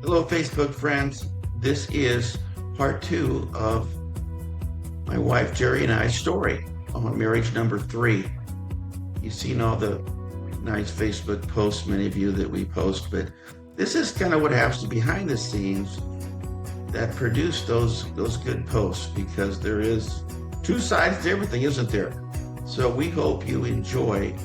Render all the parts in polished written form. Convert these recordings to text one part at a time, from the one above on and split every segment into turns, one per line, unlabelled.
Hello, Facebook friends. This is part two of my wife Jerry and I's story on marriage number 3. You've seen all the nice Facebook posts, many of you that we post, but this is kind of what happens behind the scenes that produce those good posts, because there is two sides to everything, isn't there? So we hope you enjoy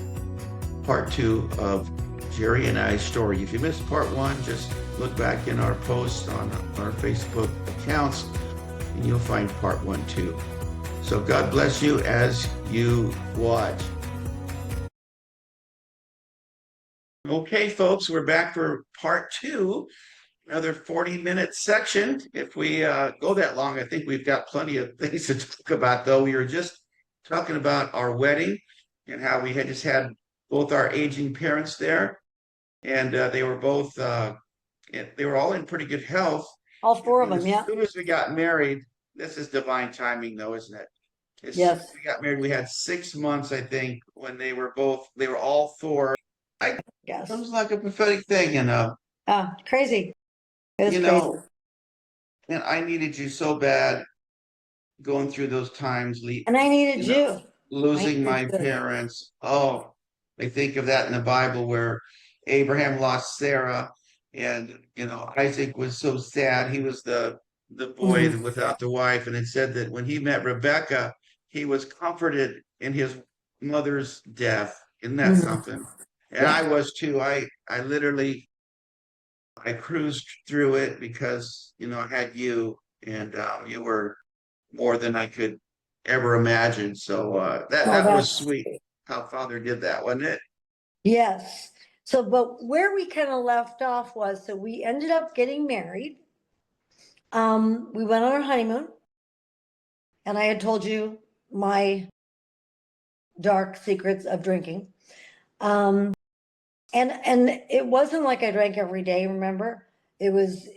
part two of Jerry and I's story. If you missed part one, just look back in our posts on our Facebook accounts and you'll find part one too. So God bless you as you watch. Okay, folks, we're back for part two, another 40-minute section. If we go that long, I think we've got plenty of things to talk about, though. We were just talking about our wedding and how we had just had both our aging parents there, and they were both they were all in pretty good health.
All four of
And
them,
as
yeah.
soon as we got married, this is divine timing, though, isn't it? As soon as
Yes.
we got married, we had 6 months, I think, when they were all four. It
Yes.
was like a prophetic thing,
Crazy. It was
you
crazy.
know, and I needed you so bad going through those times,
And I needed
you know,
you.
losing
I
my
needed you.
parents. Oh, I think of that in the Bible where Abraham lost Sarah, and Isaac was so sad. He was the boy
Mhm.
without the wife, and it said that when he met Rebecca, he was comforted in his mother's death. Isn't that
Mhm.
something? And
Yeah.
I was too. I literally I cruised through it because I had you, and you were more than I could ever imagine. So that
Oh,
that was
that's
sweet how Father did that, wasn't it?
yes. So, but where we kind of left off was, so we ended up getting married. We went on our honeymoon, and I had told you my dark secrets of drinking. Um, and it wasn't like I drank every day, remember? It was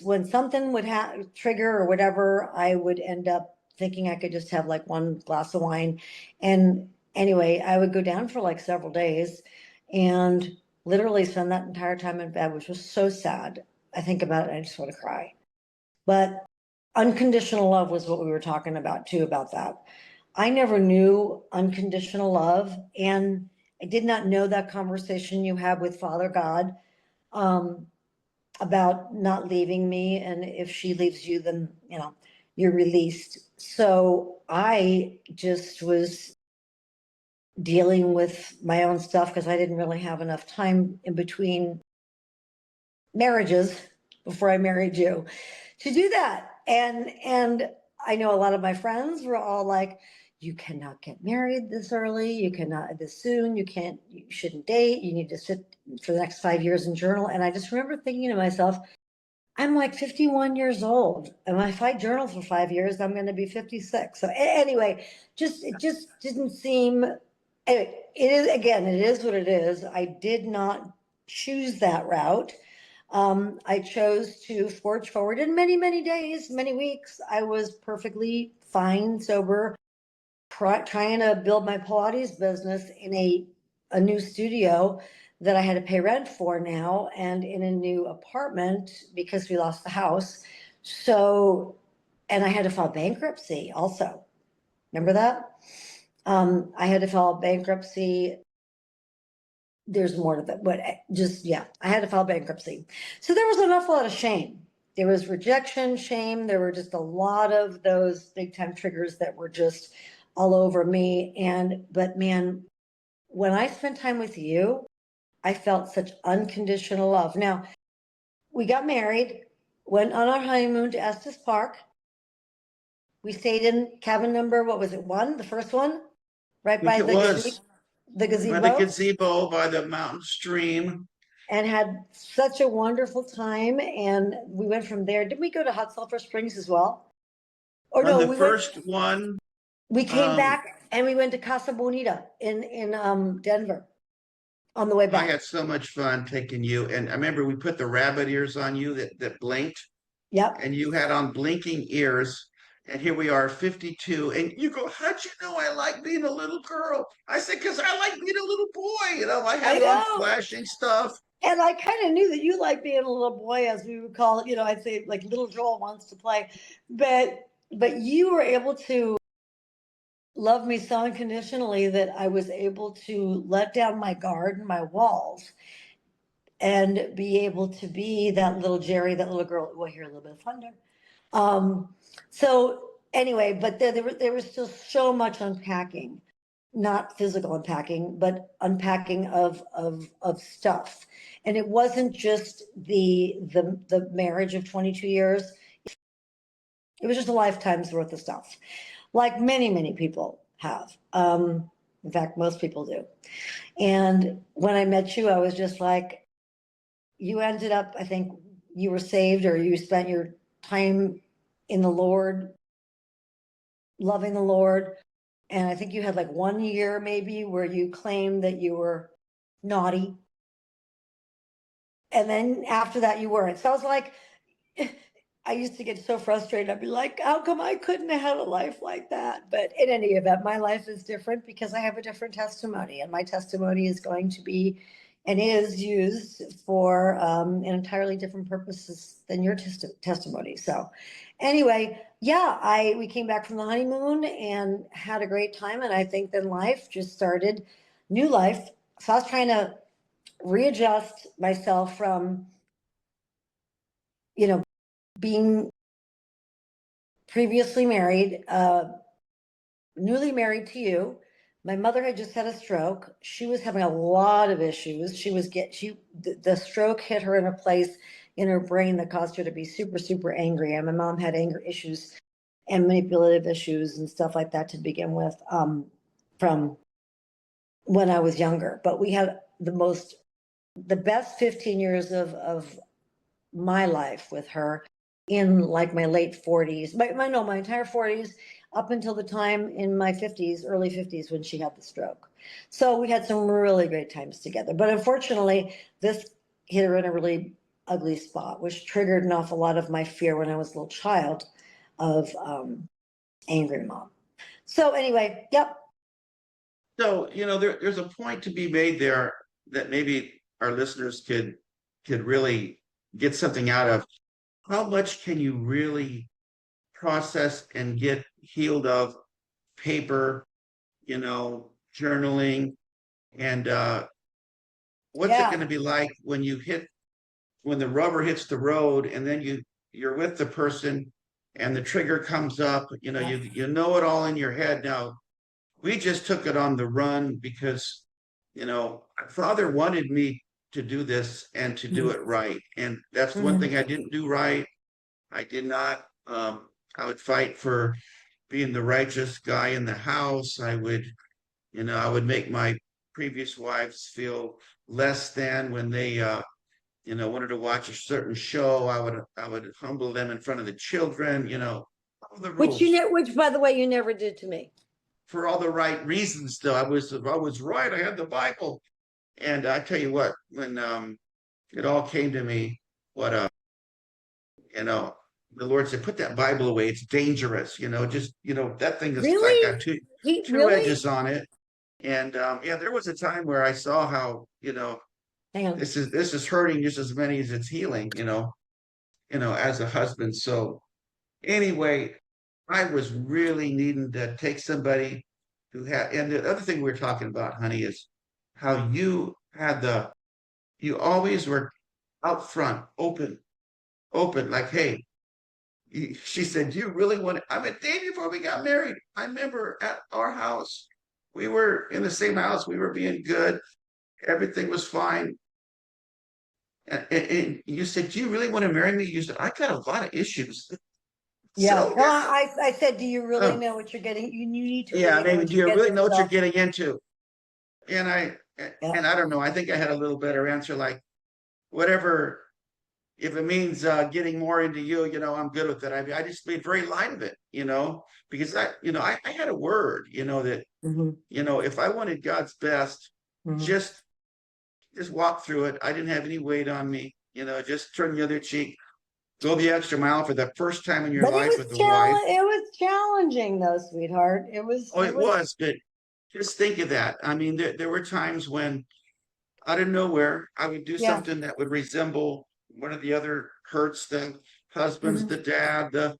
when something would trigger or whatever, I would end up thinking I could just have like one glass of wine. And anyway, I would go down for like several days and literally spend that entire time in bed, which was so sad. I think about it and I just want to cry. But unconditional love was what we were talking about too, about that. I never knew unconditional love, and I did not know that conversation you had with Father God, um, about not leaving me. And if she leaves you, then, you're released. So I just was dealing with my own stuff because I didn't really have enough time in between marriages before I married you to do that. And I know a lot of my friends were all like, you cannot get married this early, you cannot this soon, you shouldn't date, you need to sit for the next 5 years and journal. And I just remember thinking to myself, I'm like 51 years old, and if I journal for 5 years, I'm going to be 56. So anyway, it just didn't seem. Anyway, it is, again, it is what it is. I did not choose that route. I chose to forge forward in many, many days, many weeks. I was perfectly fine, sober, trying to build my Pilates business in a new studio that I had to pay rent for now, and in a new apartment because we lost the house. So, and I had to file bankruptcy also. Remember that? I had to file bankruptcy. There's more to that, but just, yeah, I had to file bankruptcy. So there was an awful lot of shame. There was rejection, shame. There were just a lot of those big time triggers that were just all over me. But man, when I spent time with you, I felt such unconditional love. Now, we got married, went on our honeymoon to Estes Park. We stayed in cabin number, what was it, one, the first one,
I
right
think
by
it
the
was
the
by the
gazebo,
gazebo by the mountain stream.
and had such a wonderful time. And we went from there. Didn't we go to Hot Sulphur Springs as well? Or
On
no,
the first one,
we came
um,
back and we went to Casa Bonita in Denver on the way
I
back.
had so much fun taking you. And I remember we put the rabbit ears on you that blinked,
Yep.
and you had on blinking ears. And here we are, 52. And you go, how'd you know I like being a little girl? I said, because I like being a little boy. I
I
had on
know.
flashing stuff.
And I kind of knew that you like being a little boy, as we would call it. I'd say like little Joel wants to play, but you were able to love me so unconditionally that I was able to let down my guard and my walls and be able to be that little Jerry, that little girl. We'll hear a little bit of thunder. So anyway, but there was still so much unpacking, not physical unpacking, but unpacking of stuff. And it wasn't just the marriage of 22 years. It was just a lifetime's worth of stuff, like many people have. In fact, most people do. And when I met you, I was just like, you ended up, I think you were saved, or you spent your time in the Lord, loving the Lord. And I think you had like 1 year maybe where you claimed that you were naughty. And then after that, you weren't. So I was like, I used to get so frustrated. I'd be like, how come I couldn't have had a life like that? But in any event, my life is different because I have a different testimony, and my testimony is going to be and is used for an entirely different purposes than your testimony. So anyway, yeah, we came back from the honeymoon and had a great time. And I think then life just started, new life. So I was trying to readjust myself from, being previously married, newly married to you. My mother had just had a stroke. She was having a lot of issues. The stroke hit her in a place in her brain that caused her to be super angry. And my mom had anger issues and manipulative issues and stuff like that to begin with, from when I was younger. But we had the best 15 years of my life with her in like my late 40s, my entire 40s, up until the time in my 50s, early 50s, when she had the stroke. So we had some really great times together. But unfortunately, this hit her in a really ugly spot, which triggered an awful lot of my fear when I was a little child of angry mom. So anyway, yep.
So, there's a point to be made there that maybe our listeners could really get something out of. How much can you really process and get healed of paper, journaling, and what's it going to be like when the rubber hits the road, and then you're with the person and the trigger comes up, you know it all in your head. Now, we just took it on the run because, Father wanted me to do this and to do it right. And that's one thing I didn't do right. I did not. I would fight for being the righteous guy in the house. I would make my previous wives feel less than when they, wanted to watch a certain show. I would humble them in front of the children, all the rules.
Which by the way, you never did to me.
For all the right reasons, though. I was right. I had the Bible. And I tell you what, when it all came to me, the Lord said, put that Bible away. It's dangerous. That thing is
really?
got two
really?
edges on it. And there was a time where I saw how, this is hurting just as many as it's healing, as a husband. So anyway, I was really needing to take somebody who had, and the other thing we were talking about, honey, is how you always were out front, open, like, hey, she said, you really want to, I mean, day before we got married, I remember at our house, we were in the same house, we were being good, everything was fine. And you said, do you really want to marry me? You said, I got a lot of issues.
Yeah. So, well, I said, do you really know what you're getting? You need to.
Yeah, maybe. Do you really know what you're getting into? And I don't know. I think I had a little better answer, like, whatever. If it means getting more into you, I'm good with it. I just made very light of it, because I had a word, that, if I wanted God's best, just walk through it. I didn't have any weight on me, just turn the other cheek, go the extra mile for the first time in your life with a wife.
It was challenging though, sweetheart. It was.
Oh, it was, but just think of that. I mean, there were times when out of nowhere, I would do
Yeah.
something that would resemble one of the other hurts, the husbands,
Mhm.
the dad, the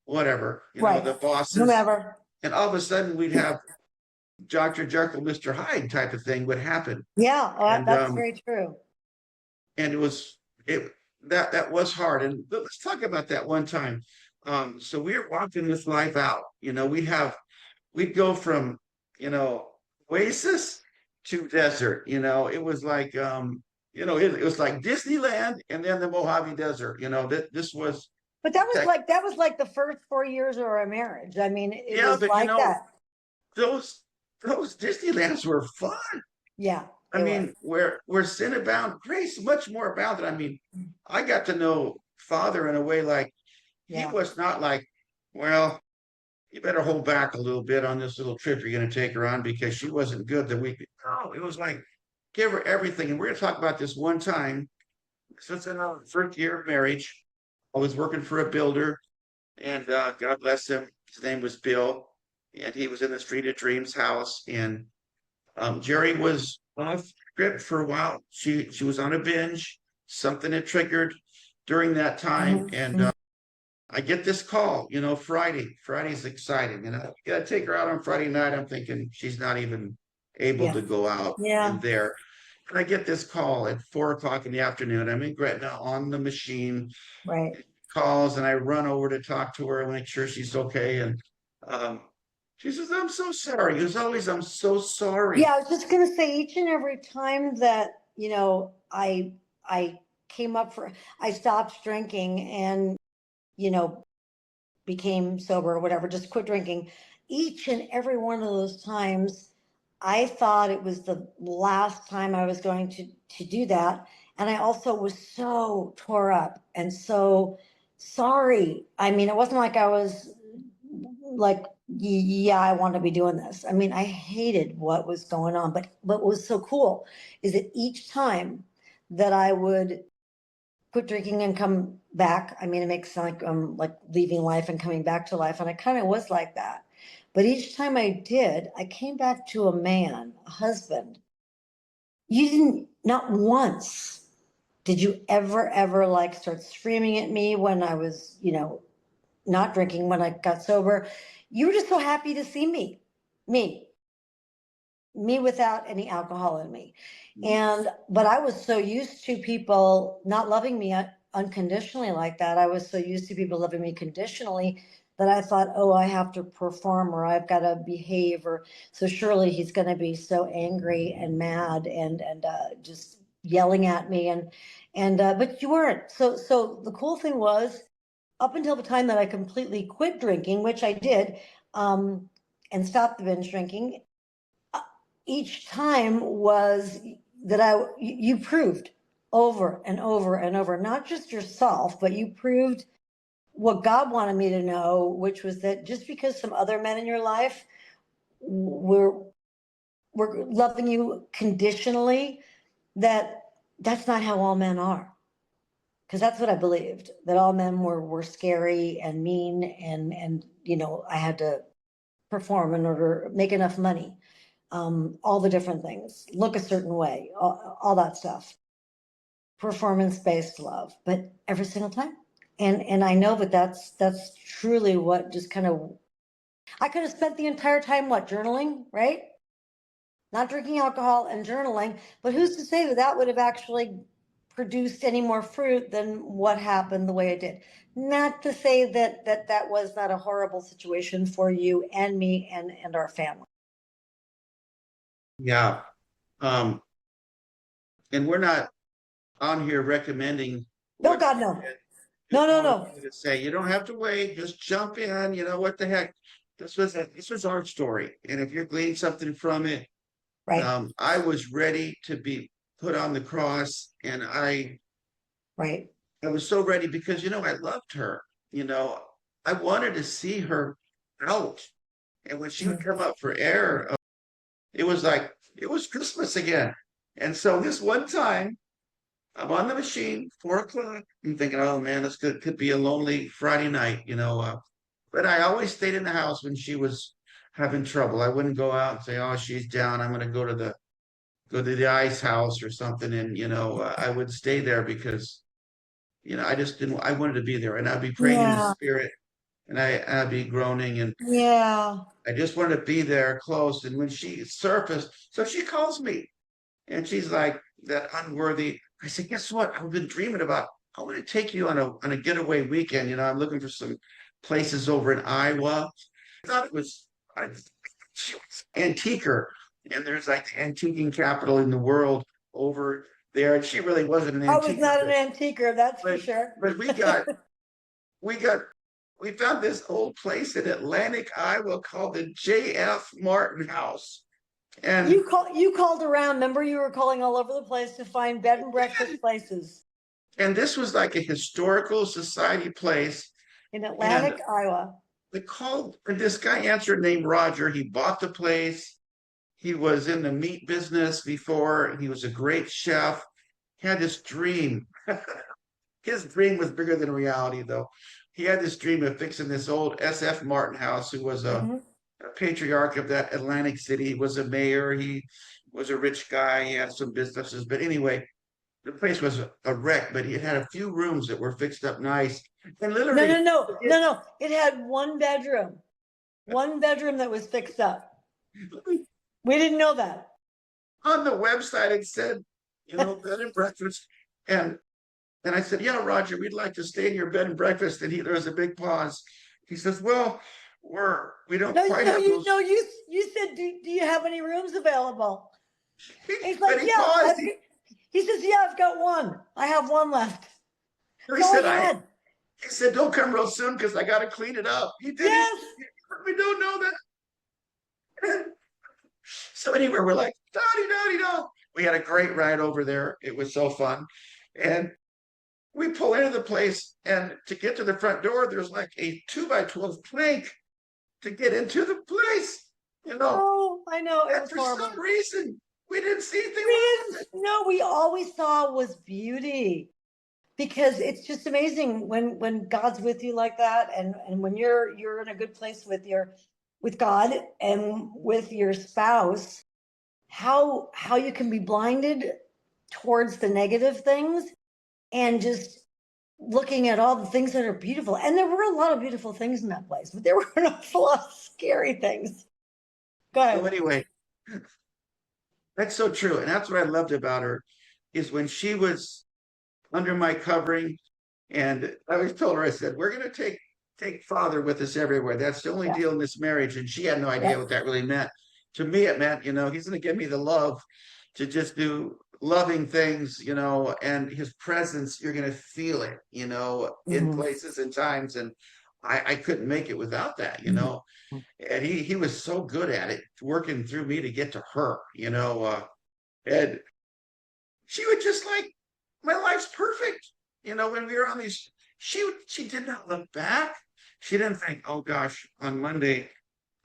whatever,
Right.
the bosses.
Whomever.
And all of a sudden we'd have Dr. Jekyll, Mr. Hyde type of thing would happen.
Yeah,
And
that's very true.
and it that was hard. And let's talk about that one time. So we were walking this life out. We'd go from, oasis to desert. It was like it was like Disneyland and then the Mojave Desert. This was
But that was
tech.
like the first 4 years of our marriage. I mean, it
Yeah,
was
but
like that.
those those Disneylands were fun.
Yeah,
I
it was.
mean, where sin abound, grace much more abounded. I mean, I got to know Father in a way like he
Yeah.
was not like, well, you better hold back a little bit on this little trip you're going to take her on because she wasn't good the week. No, it was like give her everything. And we're going to talk about this one time. So it's in our first year of marriage. I was working for a builder, and God bless him. His name was Bill, and he was in the Street of Dreams house. And Jerry was off script for a while. She was on a binge. Something had triggered during that time,
Mhm,
and
mhm.
I get this call. Friday. Friday's exciting, and I gotta take her out on Friday night. I'm thinking she's not even able
Yeah.
to go out in
Yeah.
there. And I get this call at 4 o'clock in the afternoon. I'm in Gretna on the machine.
Right.
Calls, and I run over to talk to her and make sure she's okay. And um, she says, "I'm so sorry." As always, I'm so sorry.
Yeah, I was just gonna say each and every time that, I came up for I stopped drinking and, you know, became sober or whatever, just quit drinking. Each and every one of those times, I thought it was the last time I was going to do that. And I also was so tore up and so sorry. I mean, it wasn't like I was like, yeah, I want to be doing this. I mean, I hated what was going on, but what was so cool is that each time that I would quit drinking and come back. I mean, it makes it sound like leaving life and coming back to life, and I kind of was like that. But each time I did, I came back to a man, a husband. You didn't, not once did you ever like start screaming at me when I was, not drinking when I got sober. You were just so happy to see me, me without any alcohol in me. But I was so used to people not loving me unconditionally like that. I was so used to people loving me conditionally that I thought, oh, I have to perform or I've got to behave or so surely he's going to be so angry and mad and just yelling at me and but you weren't. So the cool thing was up until the time that I completely quit drinking, which I did, and stopped the binge drinking, each time was that you proved over and over and over, not just yourself, but you proved what God wanted me to know, which was that just because some other men in your life were loving you conditionally, that's not how all men are. Because that's what I believed, that all men were scary and mean and I had to perform in order to make enough money, all the different things, look a certain way, all that stuff, performance-based love, but every single time. And I know that that's truly what just kind of, I could have spent the entire time, what, journaling, right? Not drinking alcohol and journaling, but who's to say that that would have actually produced any more fruit than what happened the way it did? Not to say that was not a horrible situation for you and me and our family.
Yeah. Um, and we're not on here recommending
No,
what
God,
you
no.
did.
No,
Just
no,
wanted
no.
you to say you don't have to wait. Just jump in. What the heck? This was our story, and if you're gleaning something from it,
Right,
I was ready to be put on the cross, and
right.
I was so ready because I loved her. I wanted to see her out, and when she would
Mhm.
come up for air, it was like it was Christmas again. And so this one time, I'm on the machine, 4 o'clock. I'm thinking, oh man, this could be a lonely Friday night. But I always stayed in the house when she was having trouble. I wouldn't go out and say, oh, she's down. I'm going to go to the go to the ice house or something, and I would stay there because I just didn't. I wanted to be there, and I'd be praying in the
Yeah.
spirit, and I'd be groaning, and
Yeah.
I just wanted to be there close. And when she surfaced, so she calls me, and she's like that unworthy. I said, guess what? I've been dreaming about. I want to take you on a getaway weekend. I'm looking for some places over in Iowa. I thought it was she was antiquer, and there's like the antiquing capital in the world over there. And she really wasn't an
I was
antiquer,
not an antiquer, that's for
but
sure.
but we got we found this old place in Atlantic, Iowa called the J.F. Martin House. And
You called around. Remember, you were calling all over the place to find bed and breakfast places
this was like a historical society place.
in
And
Atlantic, Iowa.
and this guy answered named Roger. He bought the place. He was in the meat business before. He was a great chef. He had this dream. His dream was bigger than reality, though. He had this dream of fixing this old S.F. Martin house, who was a patriarch of that Atlantic City. He was a mayor. He was a rich guy. He had some businesses. But anyway, the place was a wreck, but he had a few rooms that were fixed up nice. And
No,
literally,
no, no, no, no. It had one bedroom that was fixed up. We didn't know that.
on the website, it said, bed and breakfast. And I said, yeah, Roger, we'd like to stay in your bed and breakfast. And there was a big pause. He says, well, we don't
No,
quite
no,
have those.
you said, do you have any rooms available? He's
But
like,
he
yeah.
paused.
He says, yeah, I've got one. I have one left.
He said, he said, don't come real soon because I got to clean it up. He did.
Yes.
We don't know that. So anyway, we're like, da-di-da-di-da. We had a great ride over there. It was so fun. And we pull into the place, and to get to the front door, there's like a 2x12 plank to get into the place.
Oh, I know. It
And
was
for
horrible.
some reason, we didn't see anything wrong with it.
No, we always saw was beauty, because it's just amazing when God's with you like that, and when you're in a good place with God and with your spouse, how you can be blinded towards the negative things and just looking at all the things that are beautiful. And there were a lot of beautiful things in that place, but there were an awful lot of scary things. Go ahead.
So anyway, that's so true. And that's what I loved about her, is when she was under my covering. And I always told her, I said, we're going to take father with us everywhere. That's the only deal in this marriage. And she had no idea what that really meant. To me, it meant, he's going to give me the love to just do loving things, and his presence, you're going to feel it, in places and times. And I couldn't make it without that, and he was so good at it, working through me to get to her, and she would just like, my life's perfect. When we were on these, she did not look back. She didn't think, oh gosh, on Monday,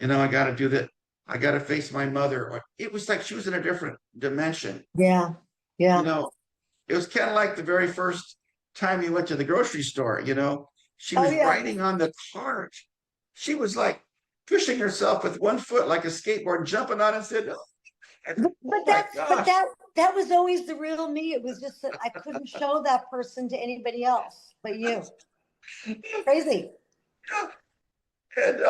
I got to do that. I got to face my mother. It was like she was in a different dimension.
Yeah. Yeah.
It was kind of like the very first time you went to the grocery store, she was riding on the cart. She was like pushing herself with one foot like a skateboard, jumping on it, and said,
that was always the real me. It was just that I couldn't show that person to anybody else but you. Crazy.
And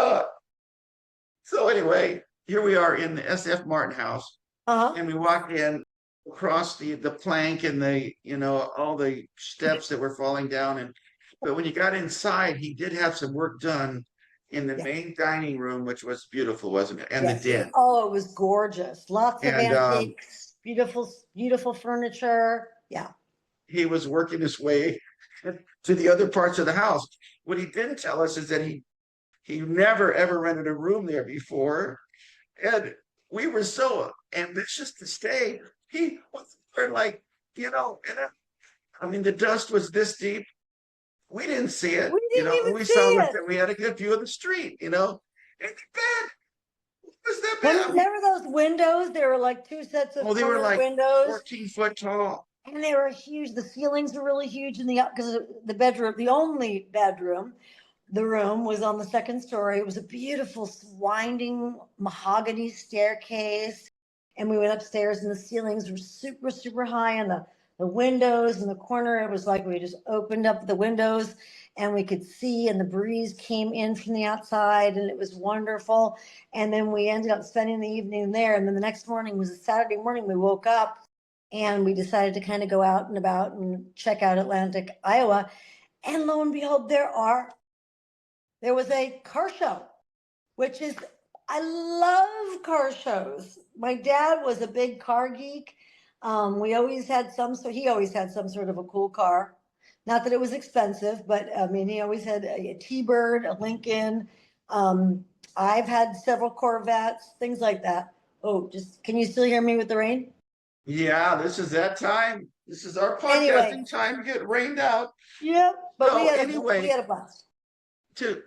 so anyway, here we are in the S.F. Martin house, and we walk in across the plank and all the steps that were falling down. But when you got inside, he did have some work done in the main dining room, which was beautiful, wasn't it? And the den.
Oh, it was gorgeous. Lots of antiques, beautiful furniture. Yeah.
He was working his way to the other parts of the house. What he didn't tell us is that he never ever rented a room there before, and we were so ambitious to stay. He was like, I mean, the dust was this deep. We didn't see it.
We didn't even
we
see
saw
it.
We had a good view of the street, and the bed. What was that bed?
Remember those windows? There were like two sets of
They were like
windows,
14 foot tall.
and they were huge. The ceilings were really huge because the bedroom, the only bedroom, the room was on the second story. It was a beautiful winding mahogany staircase. And we went upstairs and the ceilings were super, super high, and the windows in the corner, it was like we just opened up the windows and we could see, and the breeze came in from the outside, and it was wonderful. And then we ended up spending the evening there. And then the next morning was a Saturday morning. We woke up and we decided to kind of go out and about and check out Atlantic, Iowa. And lo and behold, there was a car show, which is, I love car shows. My dad was a big car geek. We always had so he always had some sort of a cool car. Not that it was expensive, but I mean, he always had a T-Bird, a Lincoln. I've had several Corvettes, things like that. Oh, can you still hear me with the rain?
Yeah, this is that time. This is our
Anyway,
podcasting time to get rained out.
yep, but
So
we
anyway,
had a blast.
to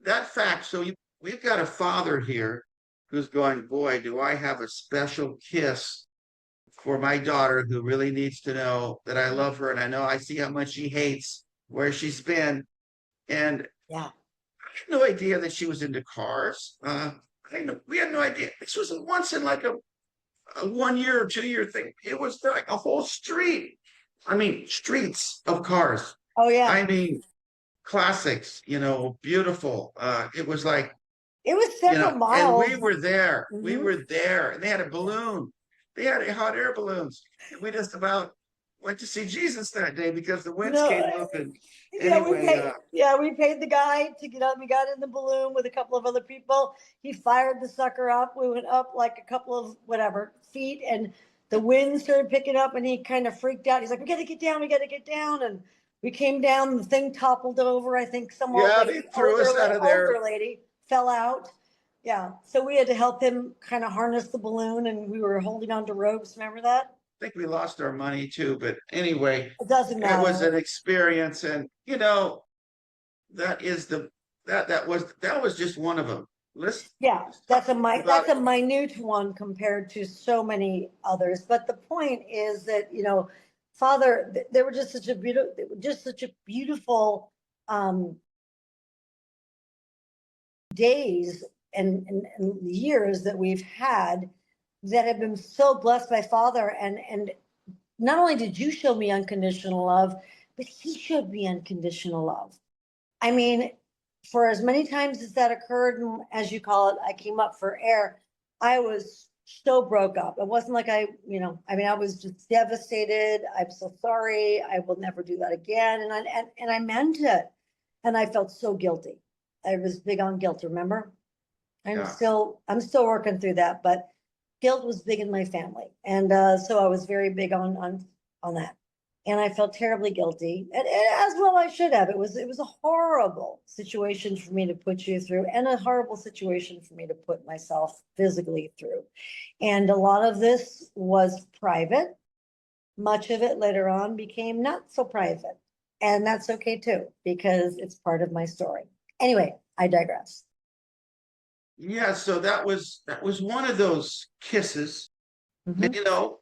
that fact, we've got a father here who's going, boy, do I have a special kiss for my daughter who really needs to know that I love her, and I know I see how much she hates where she's been. And
Yeah.
I had no idea that she was into cars. We had no idea. This was once in like a 1 year or 2 year thing. It was like a whole street. I mean, streets of cars.
Oh yeah.
I mean, classics, beautiful. It was like,
It was several
and
miles.
we were there. We
Mhm.
were there. And they had a balloon. They had hot air balloons. And we just about went to see Jesus that day because the winds
No,
came up. And
yeah,
anyway,
we paid the guy to get up. We got in the balloon with a couple of other people. He fired the sucker up. We went up like a couple of whatever feet, and the wind started picking up, and he kind of freaked out. He's like, "We got to get down. We got to get down." And we came down. The thing toppled over. I think some old
yeah,
lady,
they threw us out of there.
older lady fell out. Yeah, so we had to help him kind of harness the balloon, and we were holding on to ropes. Remember that?
I think we lost our money too. But anyway,
It doesn't
it was
matter.
an experience. And, that is that was just one of them.
Yeah,
Let's
that's
talk
that's
about
a minute one compared to so many others. But the point is that, Father, they were just such a beautiful days and years that we've had that have been so blessed by Father. And not only did you show me unconditional love, but he showed me unconditional love. I mean, for as many times as that occurred, and as you call it, I came up for air, I was so broke up. It wasn't like I was just devastated. I'm so sorry. I will never do that again. And I meant it. And I felt so guilty. I was big on guilt, remember? I'm
Yeah.
still working through that, but guilt was big in my family. And so I was very big on that. And I felt terribly guilty, and as well I should have. It was a horrible situation for me to put you through, and a horrible situation for me to put myself physically through. And a lot of this was private. Much of it later on became not so private, and that's okay too, because it's part of my story. Anyway, I digress.
Yeah, so that was one of those kisses.
Mhm.
And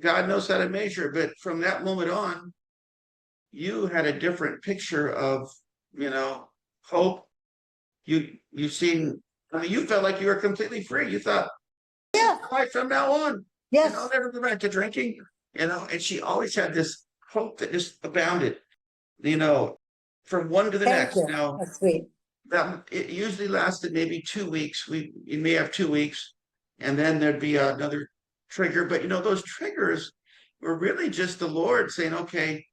God knows how to measure, but from that moment on, you had a different picture of, hope. You seen, I mean, you felt like you were completely free. You thought,
Yeah.
all right, from now on,
Yes.
I'll never go back to drinking, and she always had this hope that just abounded, from one to the
Thank
next.
you.
Now,
That's sweet.
that it usually lasted maybe 2 weeks. You may have 2 weeks, and then there'd be another trigger. But those triggers were really just the Lord saying, "Okay,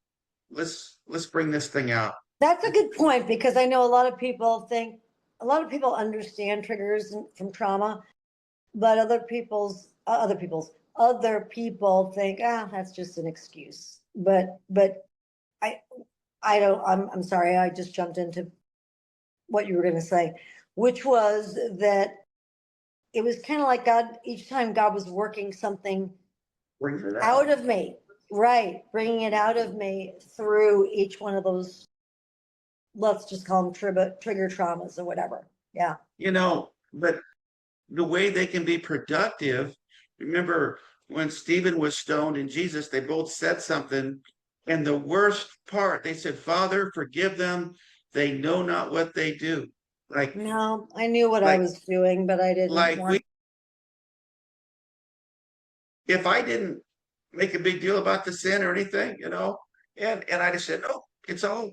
let's bring this thing out."
That's a good point, because I know a lot of people understand triggers from trauma, but other people think, that's just an excuse. But I don't, I'm sorry, I just jumped into what you were going to say, which was that it was kind of like God, each time God was working something
Bring it
out of me, right, bringing it out of me through each one of those, let's just call them trigger traumas or whatever. Yeah.
But the way they can be productive. Remember when Stephen was stoned and Jesus, they both said something. And the worst part, they said, "Father, forgive them. They know not what they do." Like,
No, I knew what I was doing, but I didn't
like we
want
if I didn't make a big deal about the sin or anything, and I just said, no, it's all.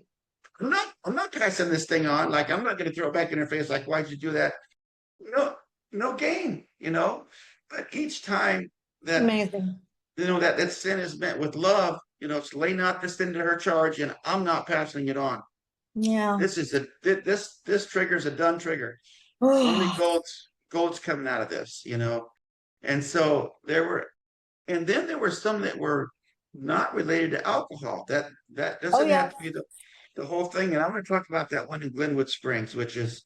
I'm not passing this thing on. Like I'm not going to throw it back in her face. Like, why'd you do that? No, no gain. But each time that
Amazing.
that sin is met with love, it's lay not this sin to her charge, and I'm not passing it on.
Yeah.
This triggers a done trigger. Only gold's coming out of this. And so and then there were some that were not related to alcohol. That
Oh
doesn't have
yeah.
to be the whole thing. And I'm going to talk about that one in Glenwood Springs, which is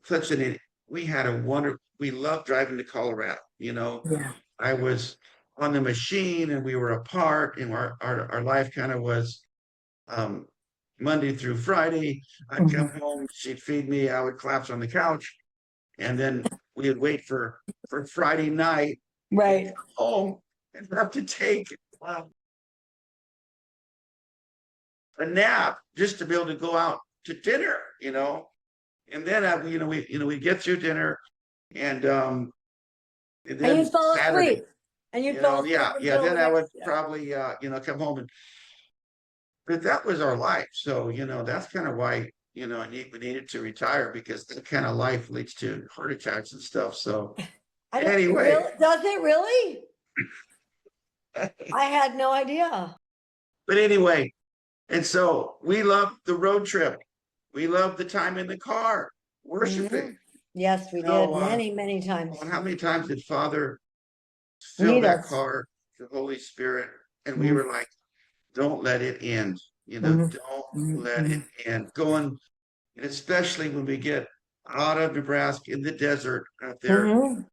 such an. We loved driving to Colorado.
Yeah.
I was on the machine and we were apart, and our life kind of was um, Monday through Friday. I'd come
Mhm.
home, she'd feed me, I would collapse on the couch, and then we'd wait for Friday night and
Right.
come home and have to take uh, a nap just to be able to go out to dinner. And then we get through dinner, and
And you'd
then
fall
Saturday,
asleep. And you'd fall asleep
yeah,
until the
then I would
next day.
probably come home, but that was our life. So that's kind of why we needed to retire, because that kind of life leads to heart attacks and stuff. So
I don't
anyway,
really, does it really? I had no idea.
but anyway, and so we love the road trip. We love the time in the car worshiping.
Mhm. Yes, we
You
did
know,
many, many
and
times.
how many times did Father fill
Lead
that
us.
car with the Holy Spirit? And we
Mhm.
were like, don't let it end.
Mhm.
Don't
Mhm.
let it
Mhm.
end. Going, and especially when we get out of Nebraska in the desert out there
Mhm.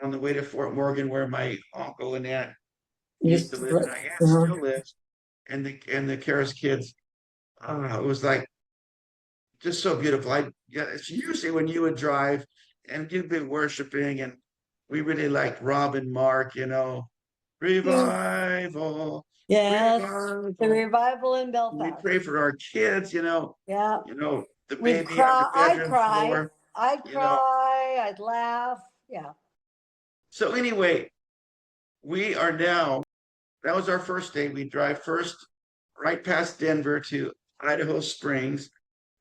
on the way to Fort Morgan, where my uncle and aunt used
Used
to
to
live, and
flip.
my aunt
Mhm.
still lives, and the Karras kids. It was like just so beautiful. Yeah, it's usually when you would drive and you've been worshiping, and we really like Rob and Mark,
Mm.
revival,
Yes, the
revival.
revival in
We
Belfast.
pray for our kids,
Yeah,
the
we'd
baby on the
cry. I'd
bedroom
cry.
floor,
I'd
you know.
cry. I'd laugh. Yeah.
So anyway, we are now, that was our first day. We drive first right past Denver to Idaho Springs,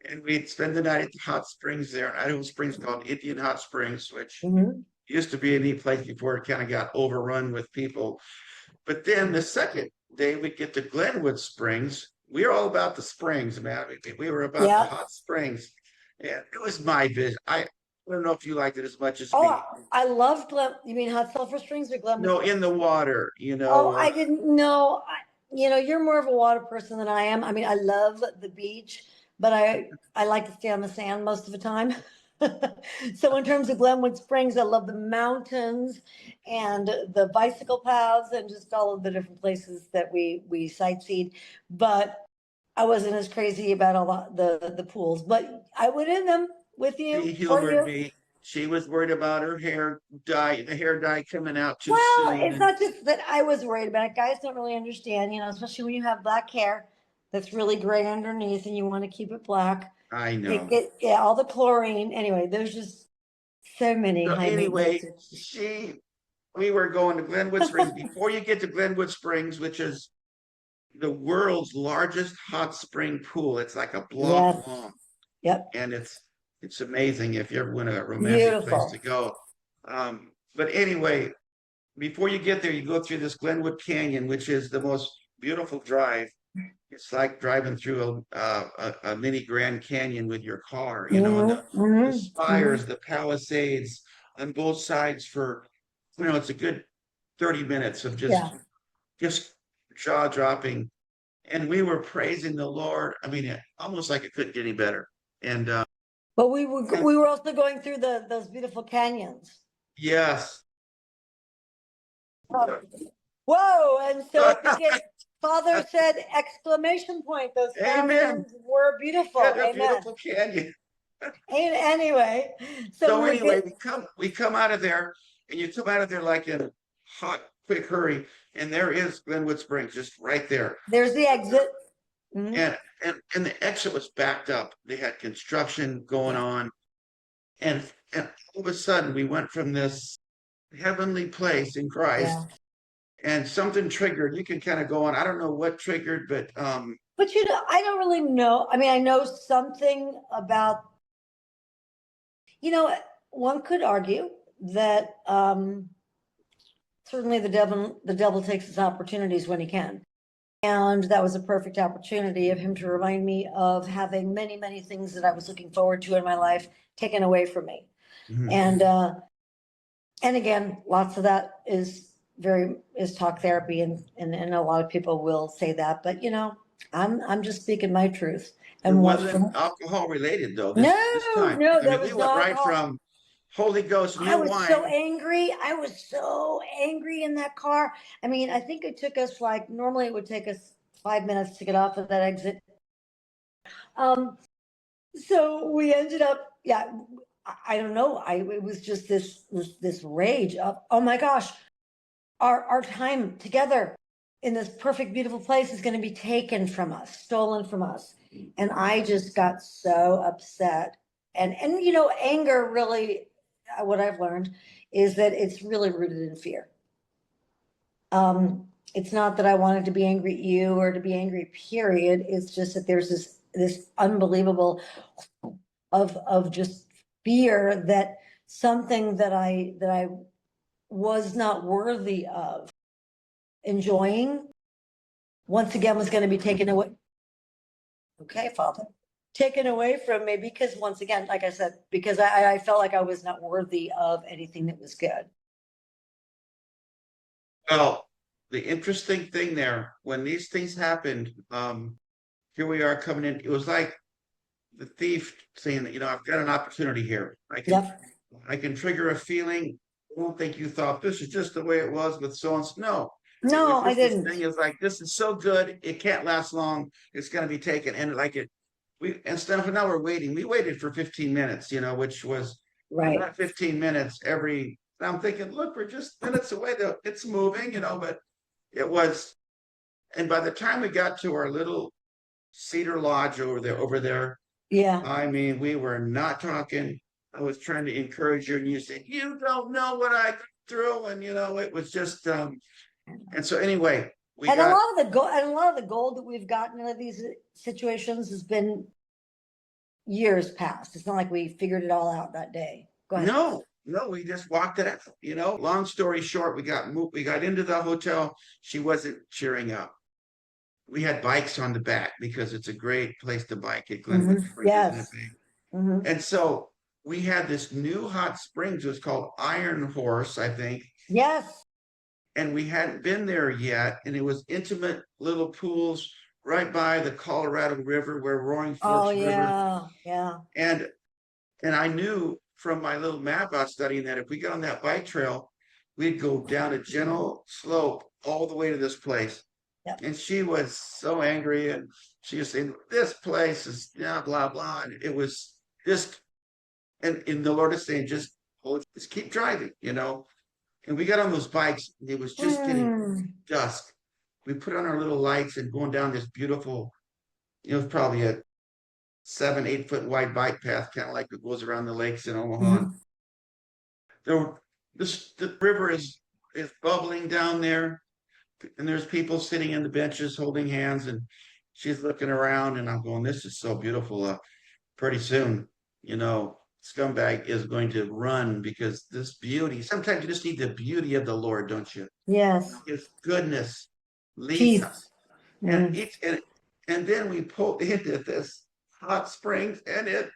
and we'd spend the night at the hot springs there in Idaho Springs, called Indian Hot Springs, which
Mhm.
used to be a neat place before it kind of got overrun with people. But then the second day we get to Glenwood Springs. We're all about the springs, man. We were about the
Yeah.
hot springs. And it was my vision. I don't know if you liked it as much as
Oh,
me.
I love Glen. You mean Hot Sulphur Springs or Glenwood
No,
Springs?
in the water,
Oh, I didn't know. You're more of a water person than I am. I mean, I love the beach, but I like to stay on the sand most of the time. So in terms of Glenwood Springs, I love the mountains and the bicycle paths and just all of the different places that we sightseed. But I wasn't as crazy about all the pools, but I went in them with
she
you, for
humored
you.
me. She was worried about her hair dye, the hair dye coming out too
Well,
soon.
it's
And
not just that I was worried about it. Guys don't really understand, especially when you have black hair that's really gray underneath and you want to keep it black.
I
It
know.
get yeah, all the chlorine. Anyway, there's just so many
So
high
anyway,
maintenance.
we were going to Glenwood Springs. Before you get to Glenwood Springs, which is the world's largest hot spring pool, it's like a block
Yes.
long,
Yep.
and it's amazing if you ever want a romantic place to
Beautiful.
go. But anyway, before you get there, you go through this Glenwood Canyon, which is the most beautiful drive. It's like driving through a mini Grand Canyon with your car, and
Hmm.
the
Hmm. Hmm.
spires, the Palisades on both sides for, it's a good 30 minutes of
Yeah.
just jaw dropping. And we were praising the Lord. I mean, almost like it couldn't get any better. And
But we were also going through those beautiful canyons.
yes,
Whoa! And so at the gate, Father said, exclamation point, those
amen.
canyons were beautiful.
Yeah, they're
Amen.
beautiful canyon.
Anyway, so
So
we were
anyway,
get
we come out of there, and you come out of there like in a hot, quick hurry, and there is Glenwood Springs, just right there.
there's the exit. Mhm.
And the exit was backed up. They had construction going
Yeah.
on, and all of a sudden we went from this heavenly place in Christ,
Yeah.
and something triggered. You can kind of go on. I don't know what triggered, but
But I don't really know. I mean, I know something about, one could argue that certainly the devil takes his opportunities when he can. And that was a perfect opportunity of him to remind me of having many, many things that I was looking forward to in my life taken away from me.
mhm.
And again, lots of that is talk therapy, and a lot of people will say that, but I'm just speaking my truth.
It
And
wasn't alcohol related though.
no,
This time,
no,
I mean,
that
we
was
went
not
right
alcohol.
from Holy Ghost,
I
new
was so
wine.
angry. I was so angry in that car. I mean, I think it took us normally it would take us 5 minutes to get off of that exit. So we ended up, yeah, I don't know. It was just this rage of, oh my gosh, our time together in this perfect, beautiful place is going to be taken from us, stolen from us. And I just got so upset. And anger really, what I've learned is that it's really rooted in fear. It's not that I wanted to be angry at you or to be angry, period. It's just that there's this unbelievable of just fear that something that I was not worthy of enjoying once again was going to be taken away. Okay, Father, taken away from me, because once again, like I said, because I felt like I was not worthy of anything that was good.
Well, the interesting thing there, when these things happened, here we are coming in. It was like the thief saying that, I've got an opportunity here.
Yep.
I can trigger a feeling. I don't think you thought this is just the way it was with so and so. No, it was
No, I
just this
didn't.
thing is like, this is so good, it can't last long. It's going to be taken. And like we instead of now we're waiting. We waited for 15 minutes, which was
Right.
not 15 minutes every. And I'm thinking, look, we're just minutes away. It's moving, but it was. And by the time we got to our little cedar lodge over there,
Yeah.
I mean, we were not talking. I was trying to encourage you, and you said, "You don't know what I go through," and it was just. And so anyway, we
And
got
a lot of the gold that we've gotten out of these situations has been years past. It's not like we figured it all out that day. Go ahead.
no, no, we just walked it out. Long story short, we got into the hotel. She wasn't cheering up. We had bikes on the back because it's a great place to bike at Glenwood Springs, isn't it,
Yes.
babe?
Hmm.
And so we had this new hot springs. It was called Iron Horse, I think.
Yes.
And we hadn't been there yet. And it was intimate little pools right by the Colorado River, where Roaring
Oh
Forks River.
yeah. Yeah.
And and I knew from my little map I was studying that if we got on that bike trail, we'd go down a gentle slope all the way to this place.
Yep.
And she was so angry, and she was saying, "This place is blah blah." And it was just, and the Lord is saying, just keep driving. And we got on those bikes, and it was just getting dusk. We put on our little lights and going down this beautiful, it's probably a 7, 8 foot wide bike path, kind of like it goes around the lakes in Omaha.
Mhm.
There, the river is bubbling down there, and there's people sitting in the benches holding hands, and she's looking around, and I'm going, "This is so beautiful." Pretty soon, scumbag is going to run, because this beauty. Sometimes you just need the beauty of the Lord, don't you?
Yes.
His goodness leads
Peace.
us. And
Mm.
each and then we pulled into this hot springs, and it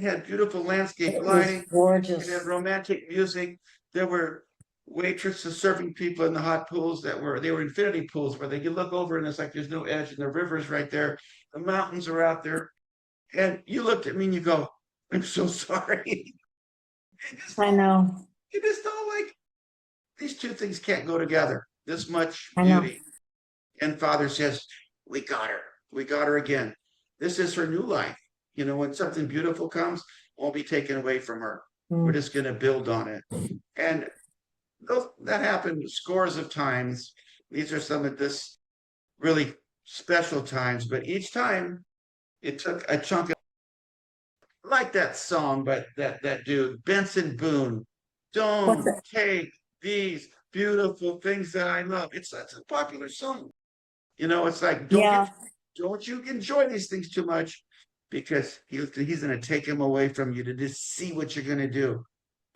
had beautiful landscape
It was
lighting. It had
gorgeous.
romantic music. There were waitresses serving people in the hot pools they were infinity pools, where you look over and it's like there's no edge, and the river's right there. The mountains are out there. And you looked at me and you go, "I'm so sorry."
I know.
You just don't like, these two things can't go together. This much
I know.
beauty. And Father says, "We got her. We got her again. This is her new life. When something beautiful comes, won't be taken away from her. We're
Mm.
just going to build on it." And that happened scores of times. These are some of this really special times, but each time it took a chunk of, like that song, but that dude, Benson Boone,
What's
"Don't
it?
take these beautiful things that I love. It's such a popular song. You know, it's like
Yeah.
don't you enjoy these things too much because he's going to take them away from you to just see what you're going to do.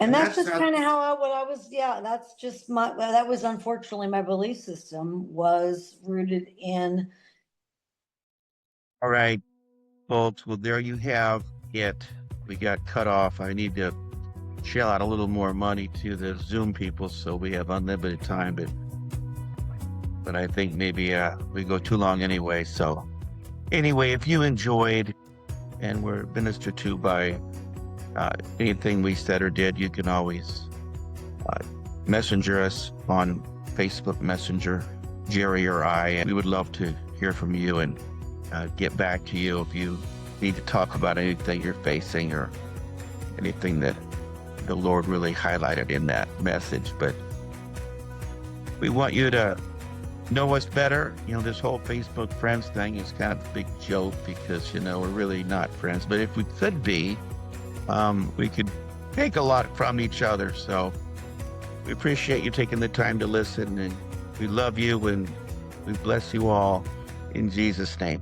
And
And
that's
that's
just
not
kind of how what I was, yeah, that's just that was unfortunately my belief system was rooted in.
all right, folks. Well, there you have it. We got cut off. I need to shell out a little more money to the Zoom people so we have unlimited time, but I think maybe we go too long anyway. So anyway, if you enjoyed and were ministered to by anything we said or did, you can always messenger us on Facebook Messenger, Jerry or I, and we would love to hear from you and get back to you if you need to talk about anything you're facing or anything that the Lord really highlighted in that message. But we want you to know us better. You know, this whole Facebook friends thing is kind of a big joke because, you know, we're really not friends. But if we could be, we could take a lot from each other. So we appreciate you taking the time to listen, and we love you, and we bless you all in Jesus' name.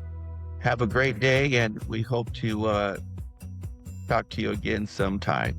Have a great day, and we hope to talk to you again sometime.